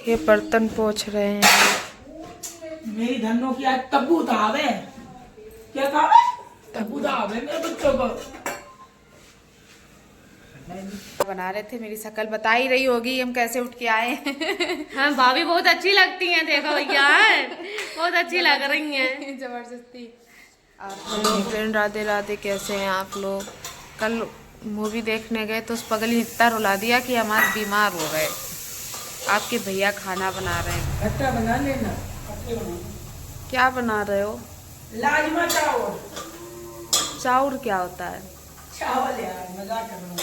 ये बर्तन पोंछ रहे हैं। मेरी धनों की आज तब्बू दावे। क्या कहा? तब्बू दावे मेरे बच्चों को। बना रहे थे, मेरी शक्ल बता ही रही होगी हम कैसे उठ के आए। हाँ भाभी बहुत अच्छी लगती हैं, देखो भैया बहुत अच्छी लग रही हैं जबरदस्ती। आप फ्रेंड राधे राधे, कैसे हैं आप लोग? कल मूवी देखने गए तो उस पगली ने इतना रुला दिया कि हमारे बीमार हो गए। आपके भैया खाना बना रहे हैं। खट्टा बना लेना। क्या बना रहे हो? लाजमा चावल। चाउर क्या होता है? चावल यार, मजाक कर रहा हूँ।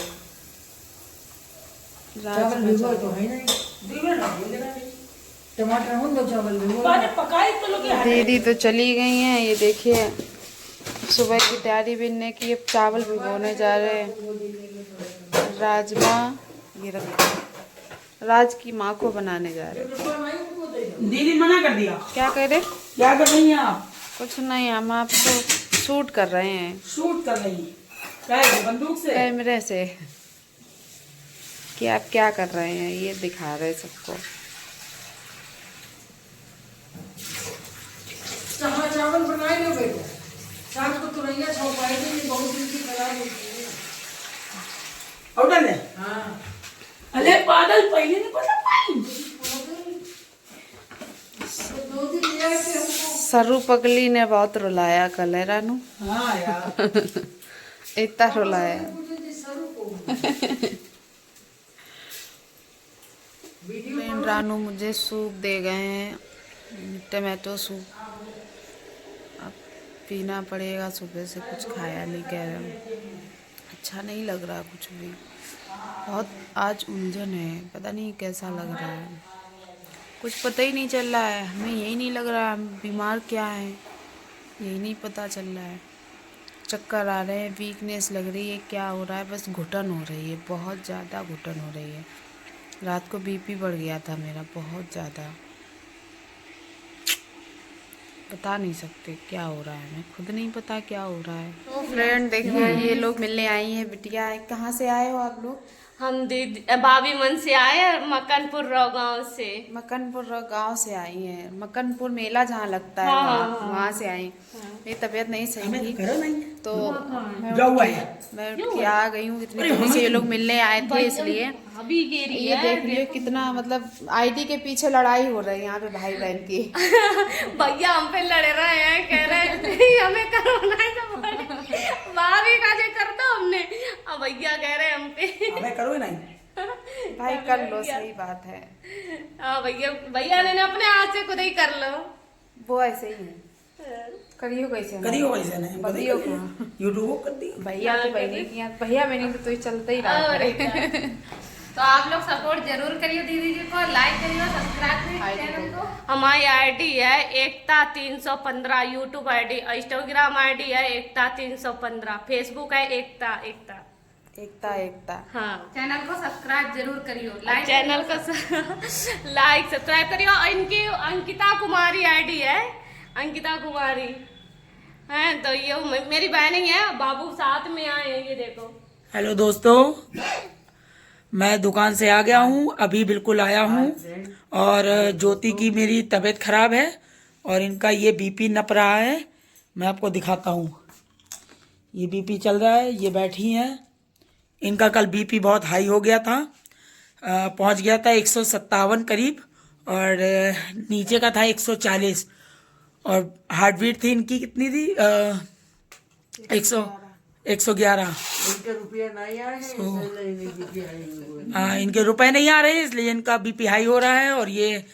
चावल भिगो तो है नहीं। टमाटर हो तो चावल भिगो। पकाई तो लोग। दीदी तो चली गई हैं। ये देखिए सुबह की तैयारी बिनने की, अब चावल भिगोने जा रहे हैं। राजमा ये रखो, राज की माँ को बनाने जा रहे हैं। दीदी मना कर दिया। क्या कह रहे? क्या कर रही हैं आप? कुछ नहीं, हम आपको शूट कर रहे हैं। शूट कर रही हैं? क्या बंदूक से? कैमरे से कि आप क्या कर रहे हैं, ये दिखा रहे सबको। चावल बनाए लो बेटा। शाम को तुरैया छौपाई थी, बहुत दिन की खराब होती है। ऑर्डर है? हाँ। अरे बादल पहले नहीं पता पाई। सरू पगली ने बहुत रुलाया कल है रानू। हाँ यार। इतना रुलाया। रानू मुझे सूप दे गए हैं, टमाटो सूप। अब पीना पड़ेगा, सुबह से कुछ खाया नहीं, कह रहे हैं अच्छा नहीं लग रहा कुछ भी। बहुत आज उलझन है, पता नहीं कैसा लग रहा है, कुछ पता ही नहीं चल रहा है। हमें यही नहीं लग रहा हम बीमार क्या हैं, यही नहीं पता चल रहा है। चक्कर आ रहे हैं, वीकनेस लग रही है, क्या हो रहा है, बस घुटन हो रही है, बहुत ज़्यादा घुटन हो रही है। रात को बीपी बढ़ गया था मेरा बहुत ज़्यादा, बता नहीं सकते क्या हो रहा है, हमें खुद नहीं पता क्या हो रहा है। तो फ्रेंड देखिए ये लोग मिलने आई हैं, बिटिया है। कहाँ से आए हो आप लोग? हम दीदी भाभी मन से आए, मक्कनपुर रो गाँव से। मक्कनपुर गांव से आई हैं। मक्कनपुर मेला जहाँ लगता है हाँ, वहाँ से आई। मेरी तबीयत नहीं सही थी तो मैं उठ के आ गई हूँ। इतनी जल्दी से ये लोग मिलने आए थे इसलिए। अभी कह रही ये देख लियो कितना मतलब आईडी के पीछे लड़ाई हो रही है यहाँ पे भाई बहन की। भैया हम पे लड़ रहे हैं, कह रहे हैं हमें करवाना है तो भाभी का जो कर दो हमने, अब भैया कह रहे हैं हम पे हमें करो नहीं भाई कर लो, सही बात है। हाँ भैया, भैया ने अपने हाथ से खुद ही कर लो। वो ऐसे ही है, करियो कैसे नहीं बदियो को यूट्यूब कर दी भैया तो बहनी की भैया बहनी तो ही चलते ही रहा। तो आप लोग सपोर्ट जरूर करिए दीदी जी को, लाइक करिए, सब्सक्राइब करिए चैनल को। हमारी आईडी है एकता 315, यूट्यूब आईडी, इंस्टाग्राम आईडी है एकता 315, फेसबुक है एकता एकता एकता एकता। हाँ, चैनल को सब्सक्राइब जरूर करियो, लाइक चैनल को लाइक सब्सक्राइब करियो। इनकी अंकिता कुमारी आईडी है, अंकिता कुमारी है, तो ये मेरी बहन ही है, बाबू साथ में आए हैं, ये देखो। हेलो दोस्तों, मैं दुकान से आ गया हूँ, अभी बिल्कुल आया हूँ। और ज्योति की मेरी तबीयत खराब है और इनका ये बीपी नप रहा है। मैं आपको दिखाता हूँ, ये बीपी चल रहा है, ये बैठी हैं। इनका कल बीपी बहुत हाई हो गया था, पहुँच गया था 157 करीब, और नीचे का था 140। और हार्ट बीट थी इनकी कितनी थी? 111। इनके रुपये नहीं आए हैं, इनके रुपए नहीं आ रहे हैं, इसलिए इनका बीपी हाई हो रहा है और ये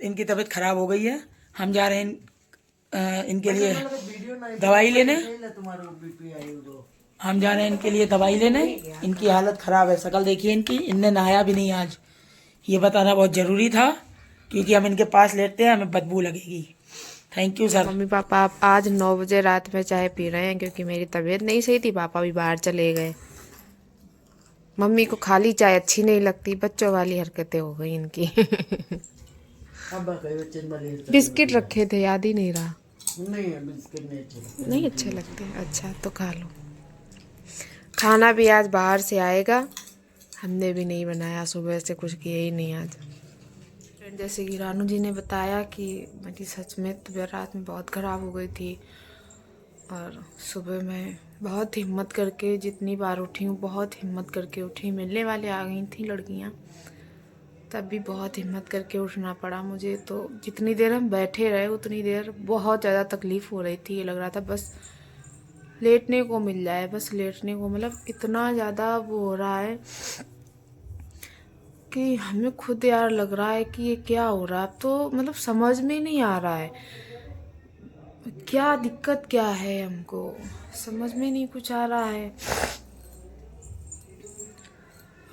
इनकी तबीयत खराब हो गई है। हम जा रहे हैं इनके लिए दवाई लेने। हम जा रहे हैं इनके लिए दवाई लेने। इनकी हालत खराब है, शक्ल देखिए इनकी, इनने नहाया भी नहीं आज। ये बताना बहुत ज़रूरी था क्योंकि हम इनके पास लेटते हैं हमें बदबू लगेगी। Thank you sir. Mummy papa आप आज 9 बजे रात में चाय पी रहे हैं क्योंकि मेरी तबीयत नहीं सही थी, पापा भी बाहर चले गए। मम्मी को खाली चाय अच्छी नहीं लगती, बच्चों वाली हरकतें हो गई इनकी। बिस्किट रखे थे, याद ही नहीं रहा। नहीं अच्छे लगते, अच्छा तो खा लो। खाना भी आज बाहर से आएगा, हमने भी नहीं बनाया, सुबह से कुछ किया ही नहीं आज। फ्रेंड, जैसे कि रानू जी ने बताया कि मेरी सच में तबीयत रात में बहुत ख़राब हो गई थी और सुबह मैं बहुत हिम्मत करके जितनी बार उठी हूँ बहुत हिम्मत करके उठी। मिलने वाले आ गई थी लड़कियाँ, तब भी बहुत हिम्मत करके उठना पड़ा मुझे। तो जितनी देर हम बैठे रहे उतनी देर बहुत ज़्यादा तकलीफ़ हो रही थी। ये लग रहा था बस लेटने को मिल जाए, बस लेटने को, मतलब इतना ज़्यादा वो हो रहा है कि हमें खुद यार लग रहा है कि ये क्या हो रहा है। अब तो मतलब समझ में नहीं आ रहा है क्या दिक्कत क्या है, हमको समझ में नहीं कुछ आ रहा है।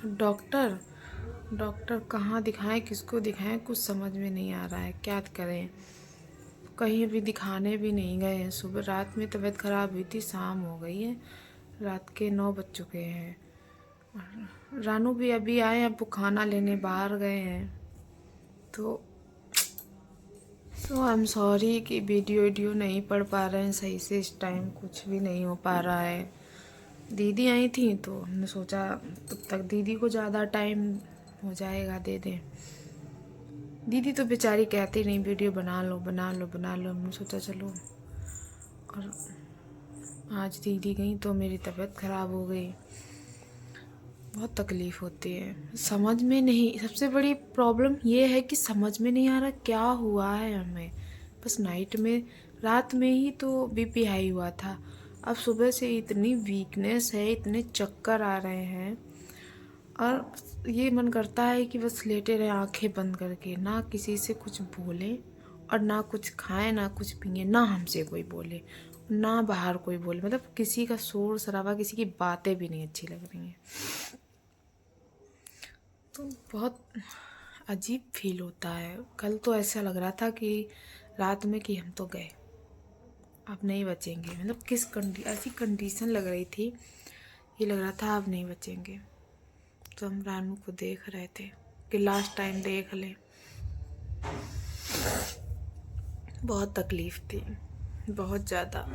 डॉक्टर डॉक्टर कहाँ दिखाएं, किसको दिखाएं, कुछ समझ में नहीं आ रहा है, क्या करें। कहीं भी दिखाने भी नहीं गए हैं। सुबह रात में तबीयत ख़राब हुई थी, शाम हो गई है, रात के 9 बज चुके हैं। रानू भी अभी आए, अब वो खाना लेने बाहर गए हैं। तो आई एम सॉरी कि वीडियो नहीं पढ़ पा रहे हैं सही से, इस टाइम कुछ भी नहीं हो पा रहा है। दीदी आई थी तो हमने सोचा तब तक दीदी को ज़्यादा टाइम हो जाएगा, दे दें। दीदी तो बेचारी कहती नहीं वीडियो बना लो बना लो बना लो, हमने सोचा चलो। और आज दीदी गई तो मेरी तबीयत ख़राब हो गई। बहुत तकलीफ़ होती है, समझ में नहीं, सबसे बड़ी प्रॉब्लम ये है कि समझ में नहीं आ रहा क्या हुआ है हमें। बस नाइट में, रात में ही तो बीपी हाई हुआ था, अब सुबह से इतनी वीकनेस है, इतने चक्कर आ रहे हैं और ये मन करता है कि बस लेटे रहे आंखें बंद करके, ना किसी से कुछ बोलें और ना कुछ खाएं ना कुछ पिए, ना हमसे कोई बोले ना बाहर कोई बोले, मतलब किसी का शोर शराबा, किसी की बातें भी नहीं अच्छी लग रही हैं। तो बहुत अजीब फील होता है। कल तो ऐसा लग रहा था कि रात में कि हम तो गए, अब नहीं बचेंगे, मतलब ऐसी कंडीशन लग रही थी, ये लग रहा था अब नहीं बचेंगे। तो हम रानू को देख रहे थे कि लास्ट टाइम देख ले। बहुत तकलीफ थी, बहुत ज़्यादा।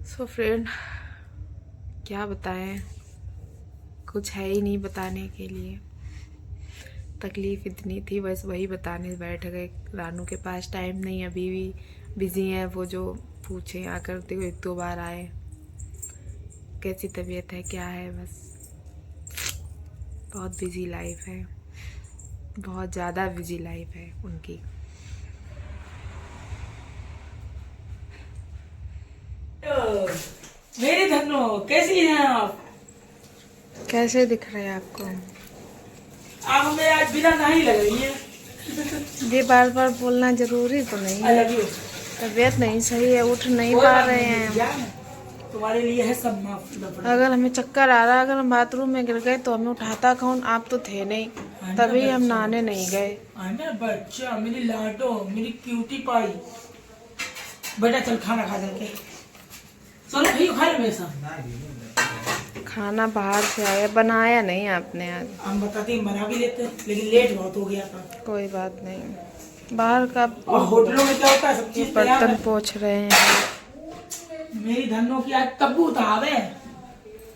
सो फ्रेंड, क्या बताएं, कुछ है ही नहीं बताने के लिए। तकलीफ़ इतनी थी, बस वही बताने बैठ गए। रानू के पास टाइम नहीं, अभी भी बिज़ी है वो, जो पूछे आकर तो 1-2 बार आए, कैसी तबीयत है क्या है, बस बहुत बिज़ी लाइफ है, बहुत ज़्यादा बिज़ी लाइफ है उनकी। मेरी धन्नो, कैसी हैं आप? कैसे दिख रहे हैं आपको? आप हमें आज बिना नहाई लग रही है। ये बार बार बोलना जरूरी तो नहीं आई है। Love you. तबीयत नहीं सही है, उठ नहीं पा रहे हैं। तुम्हारे लिए है सब माफ। अगर हमें चक्कर आ रहा है, अगर हम बाथरूम में गिर गए तो हमें उठाता कौन? आप तो थे नहीं, तभी हम नहाने नहीं गए। मेरा बच्चा, मेरी लाडो, मेरी क्यूटी पाई। बेटा चल खाना खा करके, चलो भाई खा ले मेरे साथ। खाना बाहर से आया, बनाया नहीं आपने आज। हम बताते हैं बना भी लेते, लेकिन लेट बहुत हो गया था। कोई बात नहीं, बाहर का और होटलों में क्या होता है, सब चीज तैयार बर्तन है। पोंछ रहे हैं। मेरी धन्नो की आज तब्बू था आवे,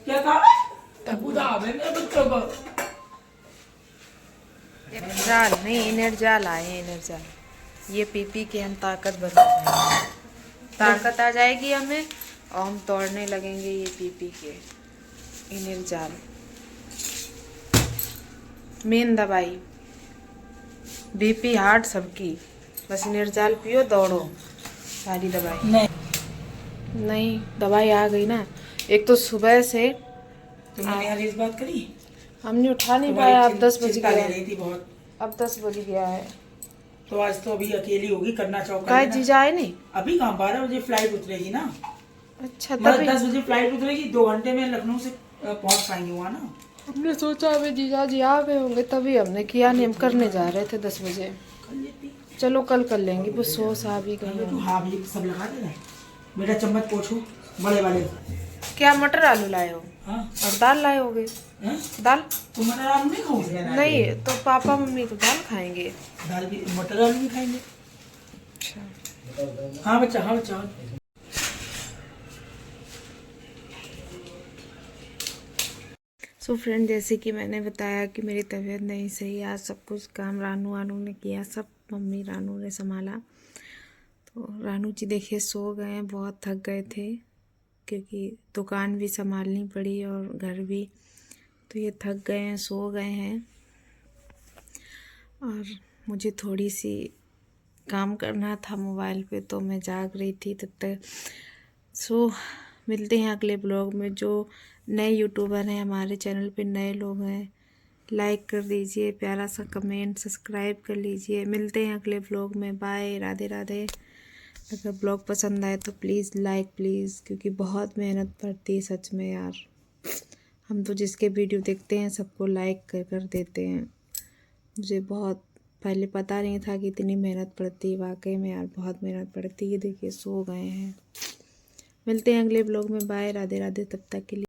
क्या कहा? तब्बू था आवे मेरे बच्चों को। जाल नहीं, इनरजाल आए, इनरजाल। ये पी के हम ताकत बना जाएंगे, ताकत आ जाएगी हमें और हम दौड़ने लगेंगे ये पी के। इनरजाल मेन दवाई, बीपी हार्ट सबकी, बस इनरजाल पियो, दौड़ो, सारी दवाई। नहीं दवाई आ गई ना। एक तो सुबह से तुमने यार इस बात करी, हमने उठा नहीं पाया, अब 10 बज चिंता ले गया, रही थी बहुत। अब 10 बज गया है। तो आज तो अभी अकेली होगी, करना चौका काय लेना। जीजा आए नहीं? अभी कहाँ, 12 बजे फ्लाइट उतरेगी ना। अच्छा, मतलब तभी 10 बजे फ्लाइट उतरेगी, 2 घंटे में लखनऊ से पहुंच पाएंगे वहाँ ना। हमने सोचा अभी जीजा जी आ गए होंगे, तभी हमने किया नहीं। हम करने जा रहे थे 10 बजे। कर लेती। चलो कल कर लेंगे, वो सो सा भी गई तू होंगी। हाँ भी सब लगा दे रहा। बेटा चम्मच पोछो बड़े वाले। क्या मटर आलू लाए हो? हाँ और दाल लाए होगे? हैं? दाल तुम मटर आलू नहीं खाओगे? नहीं तो पापा मम्मी तो दाल खाएंगे। दाल भी, मटर आलू भी खाएंगे। अच्छा, हाँ बच्चा, हाँ बच्चा। सो फ्रेंड, जैसे कि मैंने बताया कि मेरी तबीयत नहीं सही, आज सब कुछ काम रानू वानू ने किया, सब मम्मी रानू ने संभाला। तो रानू जी देखिए सो गए हैं, बहुत थक गए थे क्योंकि दुकान भी संभालनी पड़ी और घर भी, तो ये थक गए हैं, सो गए हैं। और मुझे थोड़ी सी काम करना था मोबाइल पे, तो मैं जाग रही थी तब तक। सो मिलते हैं अगले ब्लॉग में। जो नए यूट्यूबर हैं, हमारे चैनल पे नए लोग हैं, लाइक कर दीजिए, प्यारा सा कमेंट, सब्सक्राइब कर लीजिए। मिलते हैं अगले ब्लॉग में। बाय, राधे राधे। अगर ब्लॉग पसंद आए तो प्लीज़ लाइक प्लीज़, क्योंकि बहुत मेहनत पड़ती है सच में यार। हम तो जिसके वीडियो देखते हैं सबको लाइक कर देते हैं। मुझे बहुत पहले पता नहीं था कि इतनी मेहनत पड़ती है, वाकई में यार बहुत मेहनत पड़ती है। देखिए सो गए हैं। मिलते हैं अगले ब्लॉग में। बाय, राधे राधे। तब तक के लिए